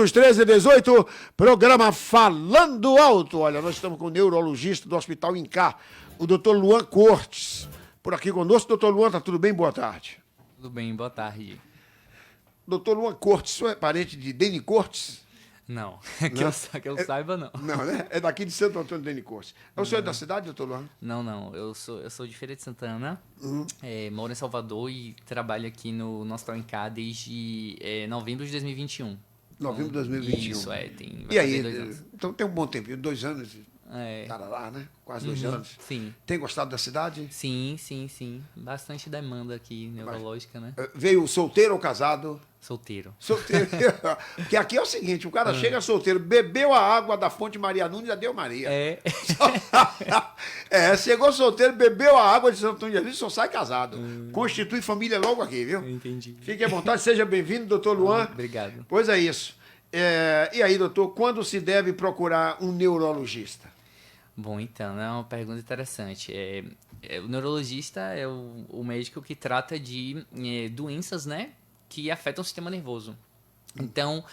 dos 13 e 18, programa Falando Alto. Olha, nós estamos com o neurologista do Hospital Incá, o Dr. Luan Cortes. Por aqui conosco, Dr. Luan, tá tudo bem? Boa tarde. Tudo bem, boa tarde. Dr. Luan Cortes, o senhor é parente de Deni Cortes? Não, que eu saiba, não. Não, né? É daqui de Santo Antônio Deni Cortes. O senhor é da cidade, doutor Luan? Não, eu sou de Feira de Santana, moro em Salvador e trabalho aqui no Hospital Incá desde novembro de 2021. Novembro de 2021. Isso, tem. E aí, 2 anos. então tem um bom tempo, 2 anos, É. lá, né? Quase 2 anos. Sim. Tem gostado da cidade? Sim. Bastante demanda aqui neurológica, né? Veio solteiro ou casado? Solteiro. Solteiro. Porque aqui é o seguinte, o cara chega solteiro, bebeu a água da fonte Maria Nunes, já deu Maria. Chegou solteiro, bebeu a água de Santo Antônio de Jesus, só sai casado. Constitui família logo aqui, viu? Entendi. Fique à vontade, seja bem-vindo, doutor Luan. Obrigado. Pois é isso. E aí, doutor, quando se deve procurar um neurologista? Bom, então, é uma pergunta interessante. O neurologista é o médico que trata de doenças, né, que afetam o sistema nervoso. Então,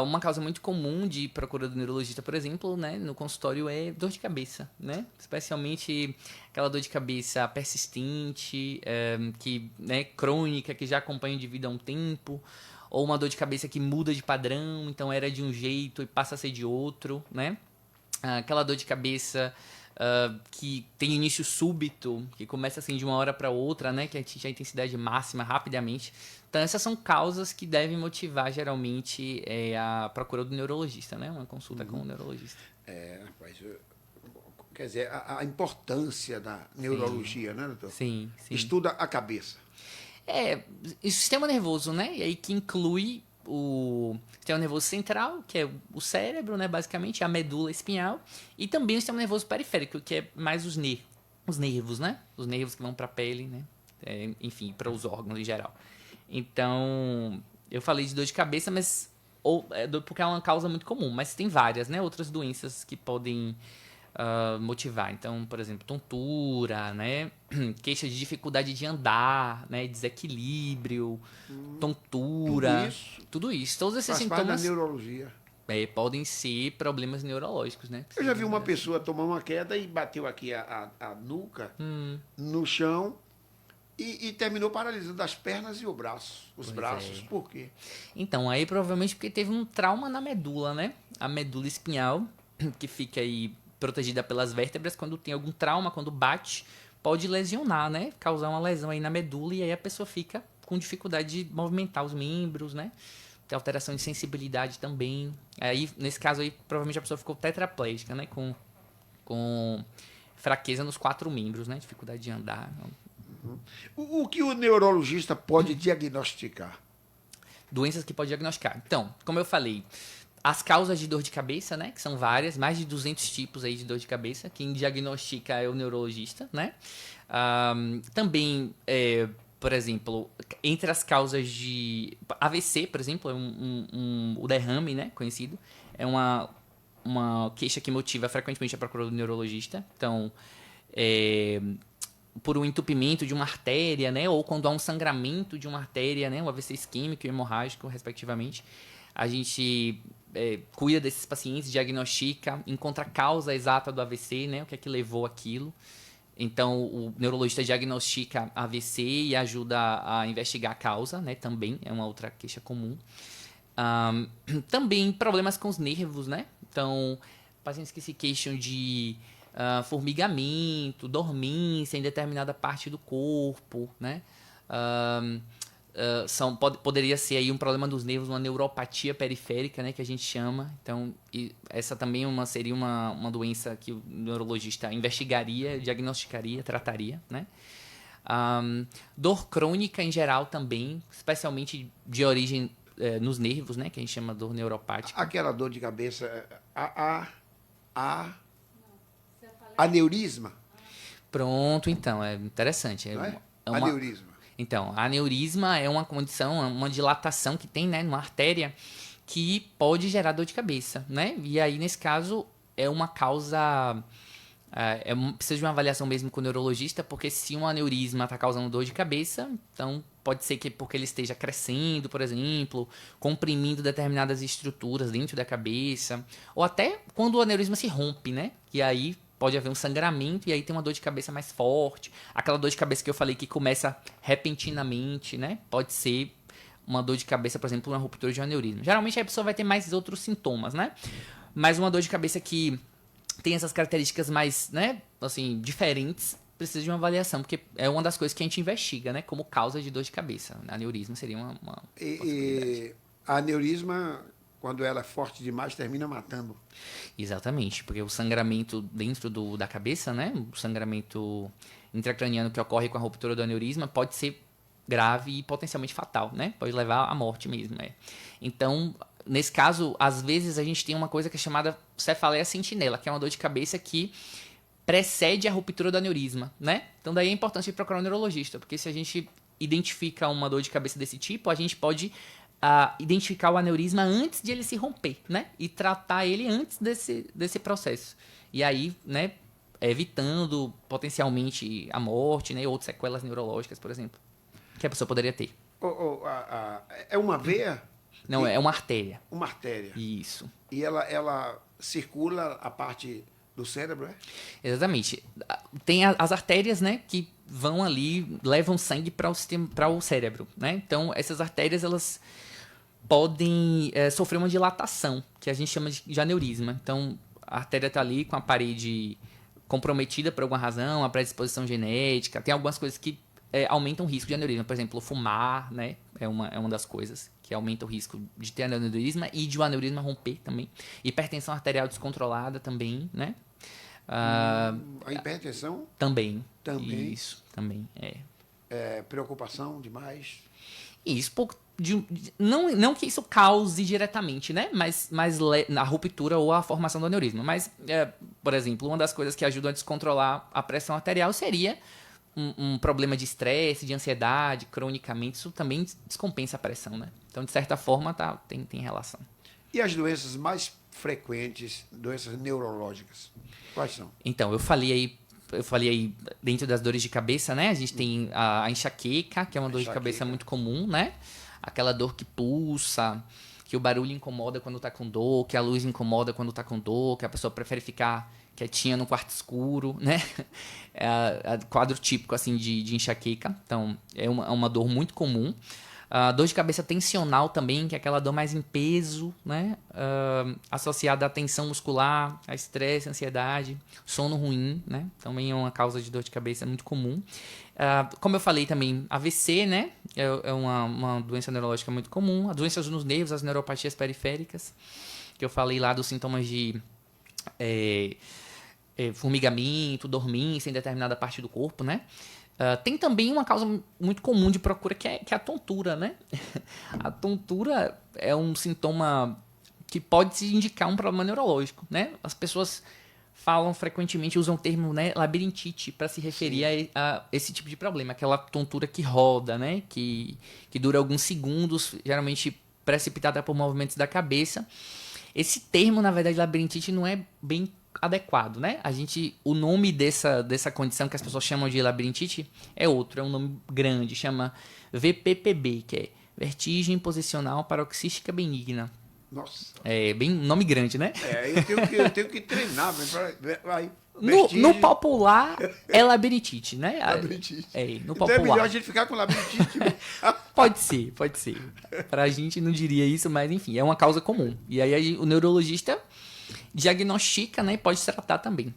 uma causa muito comum de procura do neurologista, por exemplo, né, no consultório é dor de cabeça, né? Especialmente aquela dor de cabeça persistente, né, crônica, que já acompanha o indivíduo há um tempo, ou uma dor de cabeça que muda de padrão, então era de um jeito e passa a ser de outro, né? Aquela dor de cabeça que tem início súbito, que começa assim de uma hora para outra, né? Que atinge a intensidade máxima rapidamente. Então, essas são causas que devem motivar, geralmente, a procura do neurologista, né? Uma consulta com o neurologista. Rapaz, quer dizer, a importância da neurologia, né, doutor? Sim. Estuda a cabeça. O sistema nervoso, né? E aí que inclui o sistema nervoso central, que é o cérebro, né, basicamente, a medula espinhal, e também o sistema nervoso periférico, que é mais os nervos, né? Os nervos que vão para a pele, né? Enfim, para os órgãos em geral. Então, eu falei de dor de cabeça, mas porque é uma causa muito comum, mas tem várias, né? Outras doenças que podem motivar. Então, por exemplo, tontura, né? Queixa de dificuldade de andar, né? Desequilíbrio, tontura. Tudo isso. Todos esses Faz parte da sintomas neurologia. podem ser problemas neurológicos, né? Eu já vi uma pessoa tomar uma queda e bateu aqui a nuca no chão e terminou paralisando as pernas e os braços. Por quê? Então, aí provavelmente porque teve um trauma na medula, né? A medula espinhal, que fica aí protegida pelas vértebras, quando tem algum trauma, quando bate, pode lesionar, né? Causar uma lesão aí na medula e aí a pessoa fica com dificuldade de movimentar os membros, né? Tem alteração de sensibilidade também. Aí, nesse caso aí, provavelmente a pessoa ficou tetraplégica, né? Com fraqueza nos 4 membros, né? Dificuldade de andar. O que o neurologista pode diagnosticar? Doenças que pode diagnosticar. Então, como eu falei, as causas de dor de cabeça, né? Que são várias, mais de 200 tipos aí de dor de cabeça. Quem diagnostica é o neurologista, né? Também, por exemplo, entre as causas de AVC, por exemplo, o derrame, né? Conhecido. É uma queixa que motiva frequentemente a procura do neurologista. Então, por um entupimento de uma artéria, né? Ou quando há um sangramento de uma artéria, né? Um AVC isquêmico e hemorrágico, respectivamente. A gente cuida desses pacientes, diagnostica, encontra a causa exata do AVC, né? O que é que levou aquilo. Então, o neurologista diagnostica AVC e ajuda a investigar a causa, né? Também é uma outra queixa comum. Também problemas com os nervos, né? Então, pacientes que se queixam de formigamento, dormência em determinada parte do corpo, né? Poderia ser aí um problema dos nervos, uma neuropatia periférica, né, que a gente chama. Então, essa também seria uma doença que o neurologista investigaria, diagnosticaria, trataria, né? Dor crônica em geral também, especialmente de origem nos nervos, né, que a gente chama dor neuropática. Aquela dor de cabeça, aneurisma. Pronto, então, é interessante. Aneurisma. Então, a aneurisma é uma condição, uma dilatação que tem, né, numa artéria que pode gerar dor de cabeça, né? E aí, nesse caso, é uma causa Precisa de uma avaliação mesmo com o neurologista, porque se um aneurisma está causando dor de cabeça, então pode ser que porque ele esteja crescendo, por exemplo, comprimindo determinadas estruturas dentro da cabeça, ou até quando o aneurisma se rompe, né? E aí pode haver um sangramento e aí tem uma dor de cabeça mais forte. Aquela dor de cabeça que eu falei que começa repentinamente, né? Pode ser uma dor de cabeça, por exemplo, uma ruptura de um aneurisma. Geralmente a pessoa vai ter mais outros sintomas, né? Mas uma dor de cabeça que tem essas características mais, né, assim, diferentes, precisa de uma avaliação, porque é uma das coisas que a gente investiga, né, como causa de dor de cabeça. Aneurisma seria uma E a aneurisma, quando ela é forte demais, termina matando. Exatamente, porque o sangramento dentro da cabeça, né, o sangramento intracraniano que ocorre com a ruptura do aneurisma pode ser grave e potencialmente fatal, né, pode levar à morte mesmo. Então, nesse caso, às vezes a gente tem uma coisa que é chamada cefaleia sentinela, que é uma dor de cabeça que precede a ruptura do aneurisma, né? Então daí é importante procurar um neurologista, porque se a gente identifica uma dor de cabeça desse tipo, a gente pode identificar o aneurisma antes de ele se romper, né? E tratar ele antes desse processo. E aí, né, evitando potencialmente a morte, né? Ou outras sequelas neurológicas, por exemplo, que a pessoa poderia ter. É uma veia? Não, é uma artéria. Uma artéria. Isso. E ela circula a parte do cérebro, é? Exatamente. Tem as artérias, né, que vão ali, levam sangue para o cérebro, né? Então, essas artérias, elas podem sofrer uma dilatação, que a gente chama de aneurisma. Então, a artéria está ali com a parede comprometida por alguma razão, a predisposição genética, tem algumas coisas que aumentam o risco de aneurisma. Por exemplo, fumar, né, é uma das coisas que aumenta o risco de ter aneurisma e de o aneurisma romper também. Hipertensão arterial descontrolada também, né? A hipertensão? Também. Também. Isso, também. Preocupação demais. Isso, não que isso cause diretamente, né? Mas a ruptura ou a formação do aneurisma. Mas, por exemplo, uma das coisas que ajudam a descontrolar a pressão arterial seria um problema de estresse, de ansiedade, cronicamente. Isso também descompensa a pressão, né? Então, de certa forma, tem relação. E as doenças mais frequentes, doenças neurológicas, quais são? Então, eu falei aí dentro das dores de cabeça, né? A gente tem a enxaqueca, que é uma dor de cabeça muito comum, né? Aquela dor que pulsa, que o barulho incomoda quando tá com dor, que a luz incomoda quando tá com dor, que a pessoa prefere ficar quietinha no quarto escuro, né? É quadro típico, assim, de enxaqueca. Então, é uma dor muito comum. Dor de cabeça tensional também, que é aquela dor mais em peso, né? Associada à tensão muscular, a estresse, ansiedade, sono ruim, né? Também é uma causa de dor de cabeça muito comum. Como eu falei também, AVC, né? É uma doença neurológica muito comum. As doenças nos nervos, as neuropatias periféricas, que eu falei lá dos sintomas de formigamento, dormência em determinada parte do corpo, né? Tem também uma causa muito comum de procura que é a tontura, né? A tontura é um sintoma que pode se indicar um problema neurológico, né? As pessoas falam frequentemente, usam o termo, né, labirintite para se referir a esse tipo de problema, aquela tontura que roda, né? Que dura alguns segundos, geralmente precipitada por movimentos da cabeça. Esse termo, na verdade, labirintite, não é bem adequado, né? O nome dessa condição que as pessoas chamam de labirintite é outro, é um nome grande, chama VPPB, que é vertigem posicional paroxística benigna. Nossa. É bem nome grande, né? Eu tenho que treinar. No popular é labirintite, né? Labirintite. No então popular. é melhor a gente ficar com labirintite. Pode ser. Pra gente não diria isso, mas enfim, é uma causa comum. E aí o neurologista diagnostica, né, e pode tratar também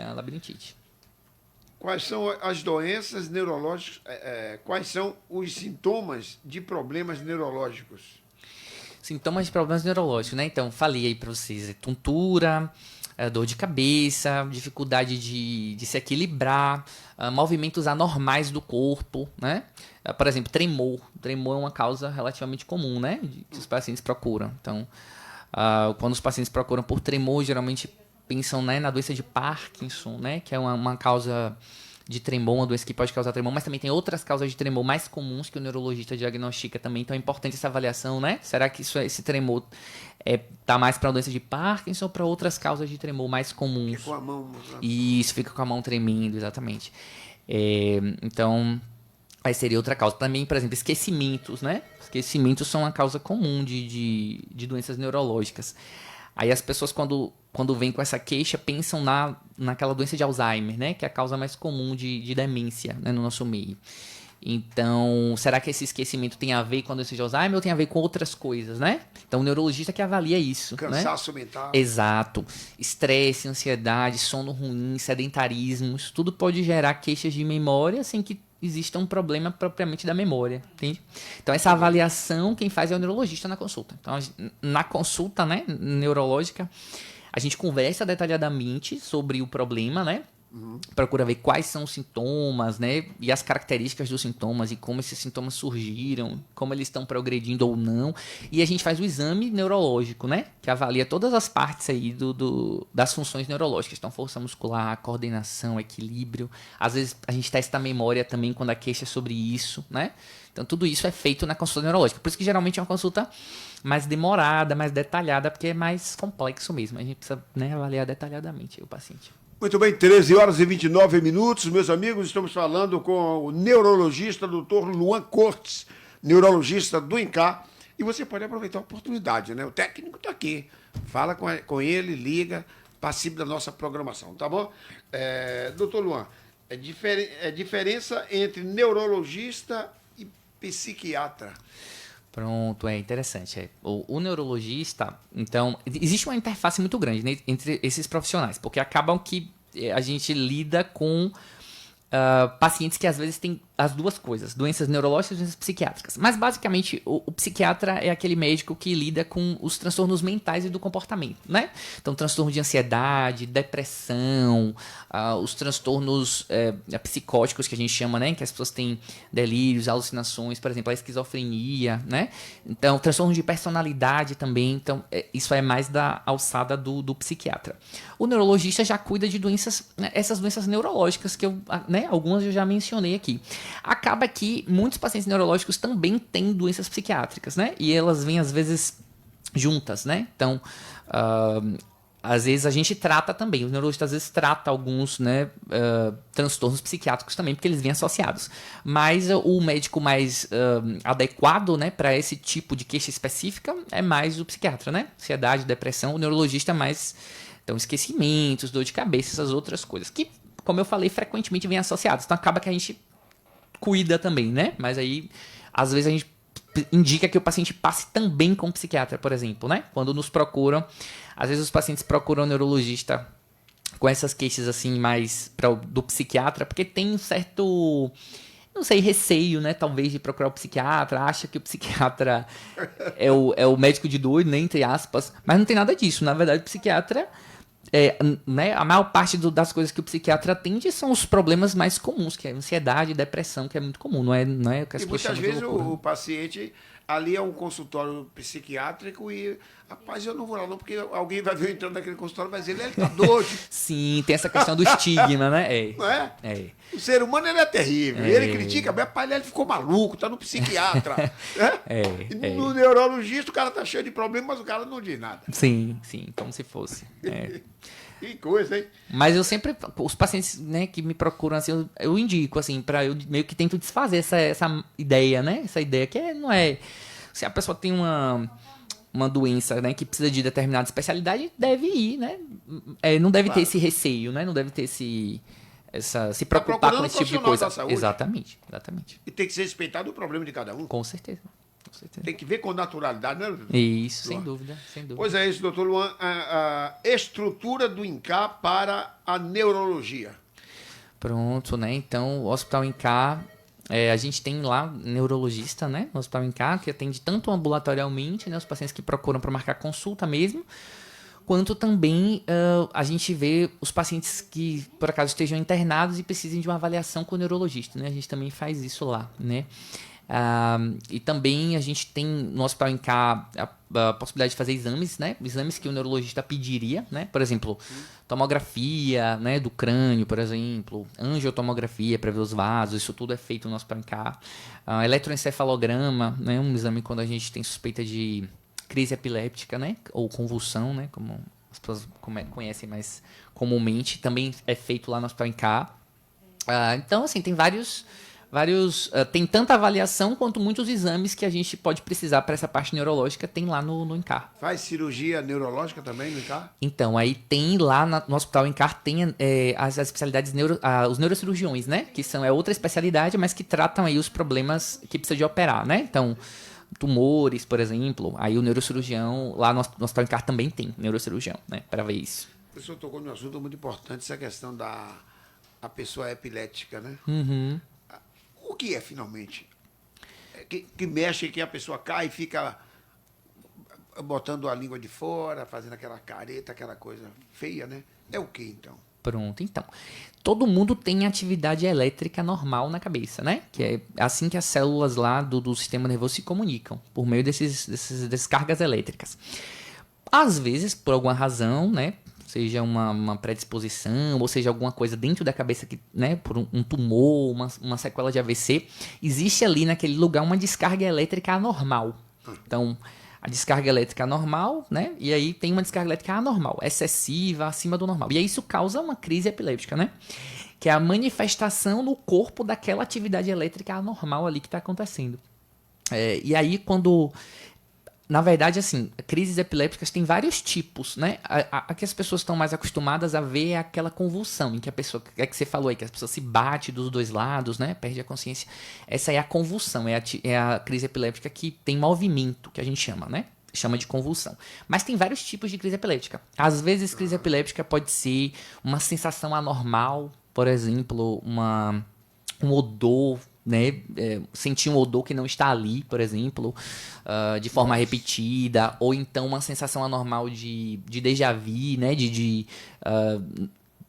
a labirintite. Quais são as doenças neurológicas? Quais são os sintomas de problemas neurológicos? Sintomas de problemas neurológicos, né? Então, falei aí para vocês, tontura, dor de cabeça, dificuldade de se equilibrar, movimentos anormais do corpo, né? Por exemplo, tremor. Tremor é uma causa relativamente comum, né? Que os pacientes procuram. Então, quando os pacientes procuram por tremor, geralmente pensam, né, na doença de Parkinson, né? Que é uma causa de tremor, uma doença que pode causar tremor, mas também tem outras causas de tremor mais comuns que o neurologista diagnostica também, então é importante essa avaliação, né? Será que esse tremor tá mais para uma doença de Parkinson ou para outras causas de tremor mais comuns? Fica com a mão... Isso, fica com a mão tremendo, exatamente. Então, aí seria outra causa. Também, por exemplo, esquecimentos, né? Esquecimentos são uma causa comum de doenças neurológicas. Aí as pessoas, quando vêm com essa queixa, pensam naquela doença de Alzheimer, né? Que é a causa mais comum de demência, né? No nosso meio. Então, será que esse esquecimento tem a ver com a doença de Alzheimer ou tem a ver com outras coisas, né? Então, o neurologista que avalia isso. Cansaço, né? mental. Exato. Estresse, ansiedade, sono ruim, sedentarismo, isso tudo pode gerar queixas de memória sem que exista um problema propriamente da memória, entende? Então, essa avaliação quem faz é o neurologista na consulta. Então, na consulta, né, neurológica, a gente conversa detalhadamente sobre o problema, né? Procura ver quais são os sintomas, né? E as características dos sintomas e como esses sintomas surgiram, como eles estão progredindo ou não. E a gente faz o exame neurológico, né? Que avalia todas as partes aí das funções neurológicas. Então, força muscular, coordenação, equilíbrio. Às vezes a gente testa a memória também quando a queixa é sobre isso, né? Então, tudo isso é feito na consulta neurológica. Por isso que geralmente é uma consulta mais demorada, mais detalhada, porque é mais complexo mesmo. A gente precisa, né, avaliar detalhadamente o paciente. Muito bem, 13 horas e 29 minutos, meus amigos, estamos falando com o neurologista Dr. Luan Cortes, neurologista do INCAR, e você pode aproveitar a oportunidade, né? O técnico está aqui, fala com ele, liga, participe da nossa programação, tá bom? Dr. Luan, diferença entre neurologista e psiquiatra. Pronto, é interessante. O neurologista, então, existe uma interface muito grande, né, entre esses profissionais, porque acabam que a gente lida com pacientes que às vezes têm as duas coisas, doenças neurológicas e doenças psiquiátricas. Mas basicamente o psiquiatra é aquele médico que lida com os transtornos mentais e do comportamento, né? Então, transtorno de ansiedade, depressão, os transtornos psicóticos que a gente chama, né? Que as pessoas têm delírios, alucinações, por exemplo, a esquizofrenia, né? Então, transtorno de personalidade também. Então, isso é mais da alçada do psiquiatra. O neurologista já cuida de doenças, né, essas doenças neurológicas que algumas eu já mencionei aqui. Acaba que muitos pacientes neurológicos também têm doenças psiquiátricas, né? E elas vêm, às vezes, juntas, né? Então, às vezes a gente trata também. Os neurologistas, às vezes, tratam alguns, né, transtornos psiquiátricos também, porque eles vêm associados. Mas o médico mais adequado, né, para esse tipo de queixa específica é mais o psiquiatra, né? Ansiedade, depressão. O neurologista é mais... Então, esquecimentos, dor de cabeça, essas outras coisas. Que, como eu falei, frequentemente vêm associados. Então, acaba que a gente cuida também, né? Mas aí, às vezes, a gente indica que o paciente passe também com o psiquiatra, por exemplo, né? Quando nos procuram, às vezes os pacientes procuram o neurologista com essas queixas, assim, mais do psiquiatra, porque tem um certo... não sei, receio, né, talvez, de procurar o psiquiatra, acha que o psiquiatra é o médico de doido, né, entre aspas, mas não tem nada disso. Na verdade, o psiquiatra, né, a maior parte das coisas que o psiquiatra atende são os problemas mais comuns, que é ansiedade, depressão, que é muito comum, não é o que as E pessoas muitas chamam de vezes loucura. o paciente ali é um consultório psiquiátrico e, rapaz, eu não vou lá não, porque alguém vai ver eu entrando naquele consultório, mas ele tá doido. Sim, tem essa questão do estigma, né? Não é? O ser humano, ele é terrível. Ele critica, mas pai, ele ficou maluco, tá no psiquiatra. No neurologista, o cara tá cheio de problemas, mas o cara não diz nada. Sim, como se fosse. Que coisa, hein? Mas eu sempre, os pacientes, né, que me procuram, assim, eu indico, assim, eu meio que tento desfazer essa ideia, né? Essa ideia que não é... Se a pessoa tem uma doença, né, que precisa de determinada especialidade, deve ir, né? Não deve ter esse receio, né? Não deve ter se preocupar com esse tipo de coisa. Exatamente. E tem que ser respeitado o problema de cada um. Com certeza. Tem que ver com naturalidade, né, doutor? Isso, sem dúvida. Pois é isso, doutor Luan. A estrutura do INCAR para a neurologia. Pronto, né? Então, o Hospital INCAR, a gente tem lá neurologista, né? No Hospital INCAR, que atende tanto ambulatorialmente, né? Os pacientes que procuram para marcar consulta mesmo, quanto também a gente vê os pacientes que, por acaso, estejam internados e precisem de uma avaliação com o neurologista, né? A gente também faz isso lá, né? E também a gente tem no Hospital INCA a possibilidade de fazer exames, né? Exames que o neurologista pediria, né? Por exemplo, tomografia, né, do crânio, por exemplo, angiotomografia para ver os vasos, isso tudo é feito no Hospital INCA. Eletroencefalograma, né, um exame quando a gente tem suspeita de crise epiléptica, né, ou convulsão, né, como as pessoas conhecem mais comumente, também é feito lá no Hospital INCA. Então, assim, tem vários tem tanta avaliação quanto muitos exames que a gente pode precisar para essa parte neurológica, tem lá no INCAR. Faz cirurgia neurológica também no INCAR? Então, aí tem lá no Hospital INCAR, tem as especialidades, os neurocirurgiões, né? Que é outra especialidade, mas que tratam aí os problemas que precisa de operar, né? Então, tumores, por exemplo, aí o neurocirurgião, lá no Hospital INCAR também tem neurocirurgião, né? Para ver isso. O senhor tocou num assunto muito importante, essa questão a pessoa epilética, né? Uhum. O que é, finalmente? Que mexe, que a pessoa cai e fica botando a língua de fora, fazendo aquela careta, aquela coisa feia, né? É o que, então? Pronto, então. Todo mundo tem atividade elétrica normal na cabeça, né? Que é assim que as células lá do sistema nervoso se comunicam, por meio dessas descargas elétricas. Às vezes, por alguma razão, né? Seja uma predisposição, ou seja alguma coisa dentro da cabeça, que, né, por um tumor, uma sequela de AVC, existe ali naquele lugar uma descarga elétrica anormal. Então, a descarga elétrica anormal, né, e aí tem uma descarga elétrica anormal, excessiva, acima do normal. E aí isso causa uma crise epiléptica, né? Que é a manifestação no corpo daquela atividade elétrica anormal ali que está acontecendo. E aí quando... Na verdade, assim, crises epilépticas têm vários tipos, né? A que as pessoas estão mais acostumadas a ver é aquela convulsão, em que a pessoa, é que você falou aí, que a pessoa se bate dos dois lados, né? Perde a consciência. Essa é a convulsão, é a crise epiléptica que tem movimento, que a gente chama, né? Chama de convulsão. Mas tem vários tipos de crise epiléptica. Às vezes, crise epiléptica pode ser uma sensação anormal, por exemplo, um odor, né, sentir um odor que não está ali, por exemplo, de forma repetida, ou então uma sensação anormal de déjà vu, né, de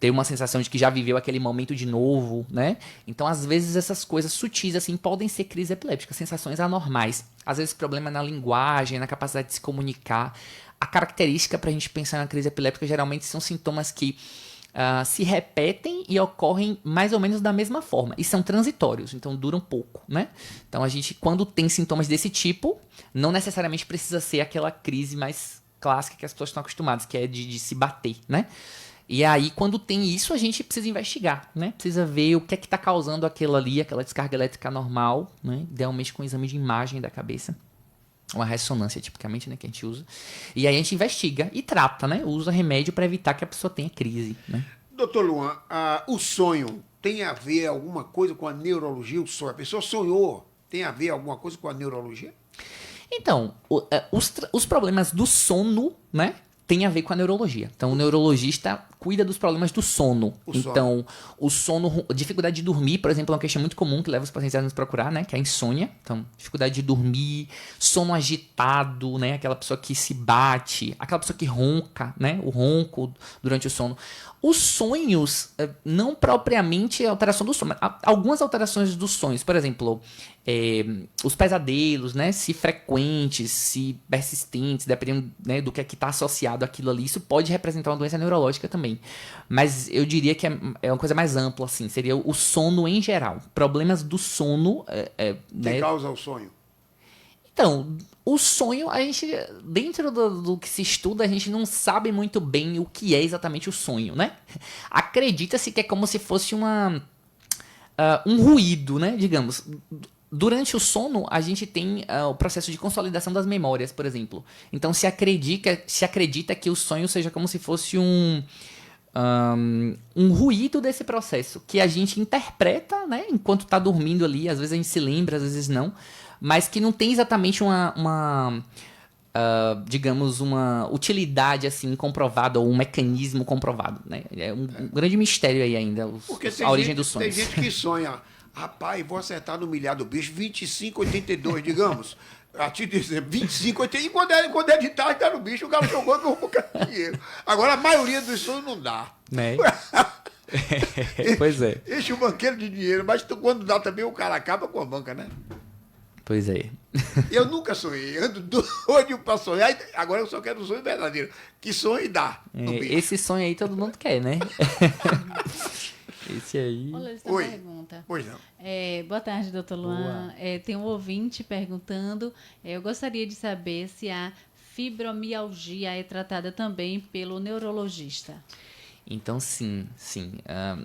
ter uma sensação de que já viveu aquele momento de novo, né? Então, às vezes, essas coisas sutis, assim, podem ser crise epiléptica, sensações anormais. Às vezes, problema na linguagem, na capacidade de se comunicar. A característica para a gente pensar na crise epiléptica geralmente são sintomas que se repetem e ocorrem mais ou menos da mesma forma. E são transitórios, então duram pouco, né? Então a gente, quando tem sintomas desse tipo, não necessariamente precisa ser aquela crise mais clássica que as pessoas estão acostumadas, que é de se bater, né? E aí, quando tem isso, a gente precisa investigar, né? Precisa ver o que é que está causando aquela descarga elétrica normal, né? Idealmente com um exame de imagem da cabeça. Uma ressonância, tipicamente, né, que a gente usa. E aí a gente investiga e trata, né? Usa remédio para evitar que a pessoa tenha crise, né? Doutor Luan, o sonho tem a ver alguma coisa com a neurologia? O sonho, a pessoa sonhou, tem a ver alguma coisa com a neurologia? Então, os problemas do sono, né, tem a ver com a neurologia. Então, o neurologista cuida dos problemas do sono. Então, o sono, dificuldade de dormir, por exemplo, é uma questão muito comum que leva os pacientes a nos procurar, né? Que é a insônia. Então, dificuldade de dormir, sono agitado, né? Aquela pessoa que se bate, aquela pessoa que ronca, né? O ronco durante o sono. Os sonhos, não propriamente a alteração do sono, mas algumas alterações dos sonhos. Por exemplo, os pesadelos, né? Se frequentes, se persistentes, dependendo, né, do que é que está associado àquilo ali, isso pode representar uma doença neurológica também. Mas eu diria que é uma coisa mais ampla, assim. Seria o sono em geral. Problemas do sono. Que causa o sonho? Então, o sonho, a gente, dentro do que se estuda, a gente não sabe muito bem o que é exatamente o sonho, né? Acredita-se que é como se fosse um ruído, né? Digamos. Durante o sono, a gente tem o processo de consolidação das memórias, por exemplo. Então, se acredita que o sonho seja como se fosse um ruído desse processo, que a gente interpreta, né, enquanto está dormindo ali. Às vezes a gente se lembra, às vezes não. Mas que não tem exatamente digamos, uma utilidade assim comprovada, ou um mecanismo comprovado, né? É um grande mistério aí ainda, a origem dos sonhos. Tem gente que sonha, rapaz, vou acertar no milhar do bicho, 25,82, digamos. A te dizer, 25,82, e quando é de tarde, tá no bicho, o cara jogou no dinheiro. Agora, a maioria dos sonhos não dá. Né? Pois é. Enche o banqueiro de dinheiro, mas quando dá também, o cara acaba com a banca, né? Pois é. Eu nunca sonhei, ando doido pra sonhar, agora eu só quero um sonho verdadeiro. Que sonho dá no bicho. Esse sonho aí todo mundo quer, né? Esse aí. Olha, essa Oi. pergunta. Pois não. Boa tarde, doutor Luan. Tem um ouvinte perguntando, eu gostaria de saber se a fibromialgia é tratada também pelo neurologista. Então, sim.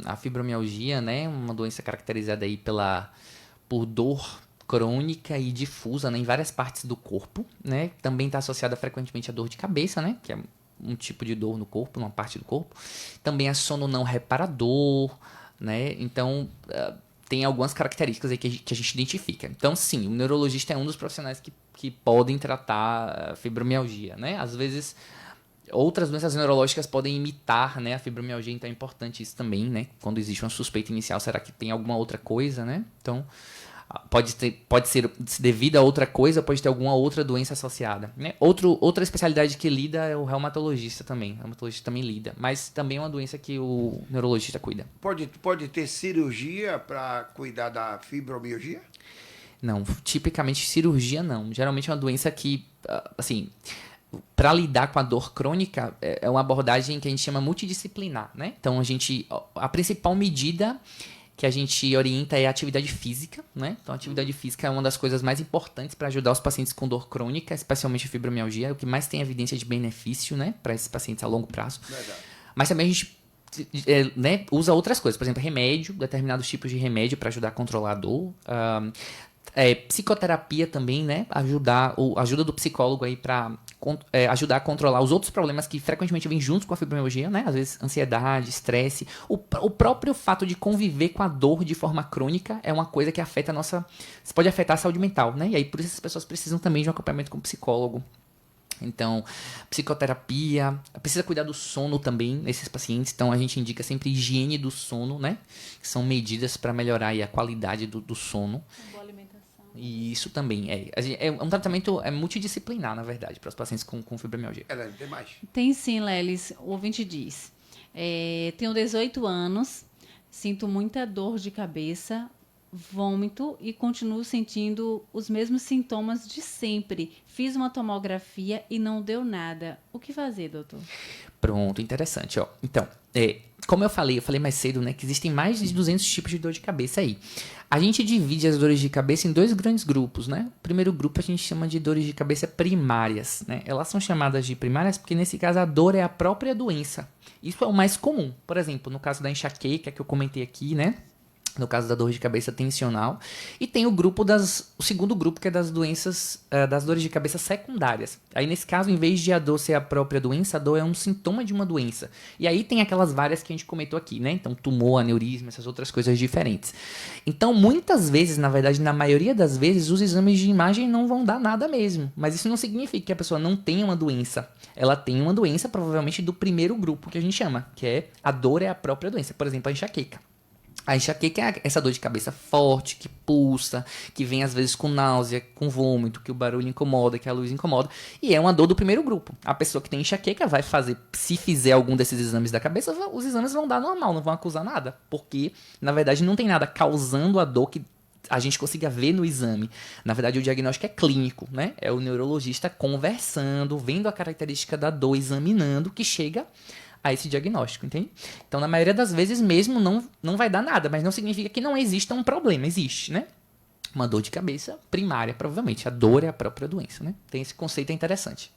A fibromialgia, né, é uma doença caracterizada aí por dor crônica e difusa, né, em várias partes do corpo, né? Também está associada frequentemente à dor de cabeça, né, que é um tipo de dor no corpo, numa parte do corpo. Também a sono não reparador, né? Então, tem algumas características aí que a gente identifica. Então, sim, o neurologista é um dos profissionais que podem tratar a fibromialgia, né? Às vezes, outras doenças neurológicas podem imitar, né, a fibromialgia, então é importante isso também, né? Quando existe uma suspeita inicial, será que tem alguma outra coisa, né? Então, pode ser devido a outra coisa, pode ter alguma outra doença associada, né? Outra especialidade que lida é o reumatologista também. O reumatologista também lida, mas também é uma doença que o neurologista cuida. Pode ter cirurgia para cuidar da fibromialgia? Não, tipicamente cirurgia não. Geralmente é uma doença que, assim, para lidar com a dor crônica, é uma abordagem que a gente chama multidisciplinar, né? Então, a principal medida que a gente orienta é a atividade física, né? Então, a atividade física é uma das coisas mais importantes para ajudar os pacientes com dor crônica, especialmente a fibromialgia, é o que mais tem evidência de benefício, né, para esses pacientes a longo prazo. Verdade. Mas também a gente né, usa outras coisas, por exemplo, remédio, determinados tipos de remédio para ajudar a controlar a dor. Psicoterapia também, né? Ajuda do psicólogo aí para ajudar a controlar os outros problemas que frequentemente vêm juntos com a fibromialgia, né? Às vezes ansiedade, estresse. O próprio fato de conviver com a dor de forma crônica é uma coisa que afeta pode afetar a saúde mental, né? E aí por isso as pessoas precisam também de um acompanhamento com o psicólogo. Então, psicoterapia, precisa cuidar do sono também nesses pacientes, então a gente indica sempre higiene do sono, né? Que são medidas para melhorar aí a qualidade do sono. Uma boa alimentação. E isso também é um tratamento multidisciplinar, na verdade, para os pacientes com fibromialgia. Tem mais? Tem sim, Lelis. O ouvinte diz, tenho 18 anos, sinto muita dor de cabeça, vômito e continuo sentindo os mesmos sintomas de sempre. Fiz uma tomografia e não deu nada. O que fazer, doutor? Pronto, interessante, ó. Então, como eu falei mais cedo, né, que existem mais de 200 tipos de dor de cabeça aí. A gente divide as dores de cabeça em dois grandes grupos, né? O primeiro grupo a gente chama de dores de cabeça primárias, né? Elas são chamadas de primárias porque, nesse caso, a dor é a própria doença. Isso é o mais comum. Por exemplo, no caso da enxaqueca que eu comentei aqui, né? No caso da dor de cabeça tensional. E tem o segundo grupo, que é das doenças, das dores de cabeça secundárias. Aí, nesse caso, em vez de a dor ser a própria doença, a dor é um sintoma de uma doença. E aí tem aquelas várias que a gente comentou aqui, né? Então, tumor, aneurisma, essas outras coisas diferentes. Então, muitas vezes, na verdade, na maioria das vezes, os exames de imagem não vão dar nada mesmo. Mas isso não significa que a pessoa não tenha uma doença. Ela tem uma doença, provavelmente, do primeiro grupo que a gente chama, que é a dor é a própria doença. Por exemplo, a enxaqueca. A enxaqueca é essa dor de cabeça forte, que pulsa, que vem às vezes com náusea, com vômito, que o barulho incomoda, que a luz incomoda. E é uma dor do primeiro grupo. A pessoa que tem enxaqueca vai fazer, se fizer algum desses exames da cabeça, os exames vão dar normal, não vão acusar nada. Porque, na verdade, não tem nada causando a dor que a gente consiga ver no exame. Na verdade, o diagnóstico é clínico, né? É o neurologista conversando, vendo a característica da dor, examinando, que chega a esse diagnóstico, entende? Então, na maioria das vezes mesmo não vai dar nada, mas não significa que não exista um problema, existe, né? Uma dor de cabeça primária, provavelmente. A dor é a própria doença, né? Tem esse conceito, é interessante.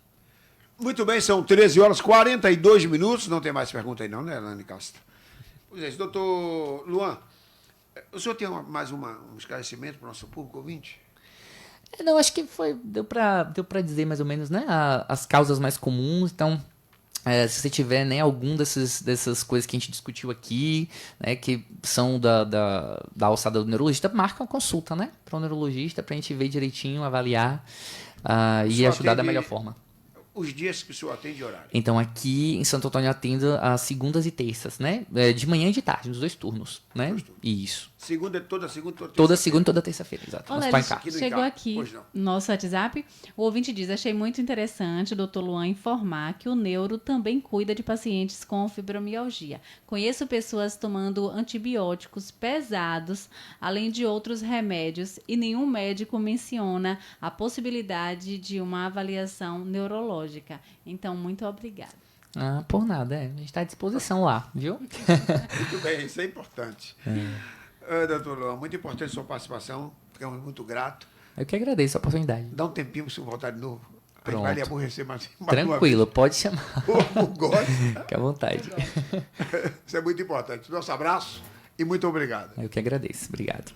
Muito bem, são 13 horas 42 minutos, não tem mais pergunta aí não, né, Elane Castro? Pois é, doutor Luan, o senhor tem mais um esclarecimento para o nosso público ouvinte? Não, acho que deu pra dizer mais ou menos, né? As causas mais comuns, então... se você tiver, né, algum dessas coisas que a gente discutiu aqui, né, que são da alçada do neurologista, marca uma consulta, né, para o neurologista, para a gente ver direitinho, avaliar e ajudar da melhor forma. Os dias que o senhor atende horário? Então, aqui em Santo Antônio eu atendo às segundas e terças, né, de manhã e de tarde, nos 2 turnos, né, isso. Toda segunda, Toda segunda e toda terça-feira, exato. Olha, Nosso Pai em Cá. Aqui no chegou Incá. aqui Pois não. nosso WhatsApp. O ouvinte diz: achei muito interessante o Dr. Luan informar que o neuro também cuida de pacientes com fibromialgia. Conheço pessoas tomando antibióticos pesados, além de outros remédios, e nenhum médico menciona a possibilidade de uma avaliação neurológica. Então, muito obrigada. Ah, por nada, a gente está à disposição lá, viu? Muito bem, isso é importante. Doutor Luan, muito importante a sua participação. Ficamos muito gratos. Eu que agradeço a oportunidade. Dá um tempinho para você voltar de novo. A gente Pronto. vai lhe aborrecer mais uma Tranquilo, pode chamar. vez. O gosto. Fique à vontade. Isso é muito importante. Nosso abraço e muito obrigado. Eu que agradeço. Obrigado.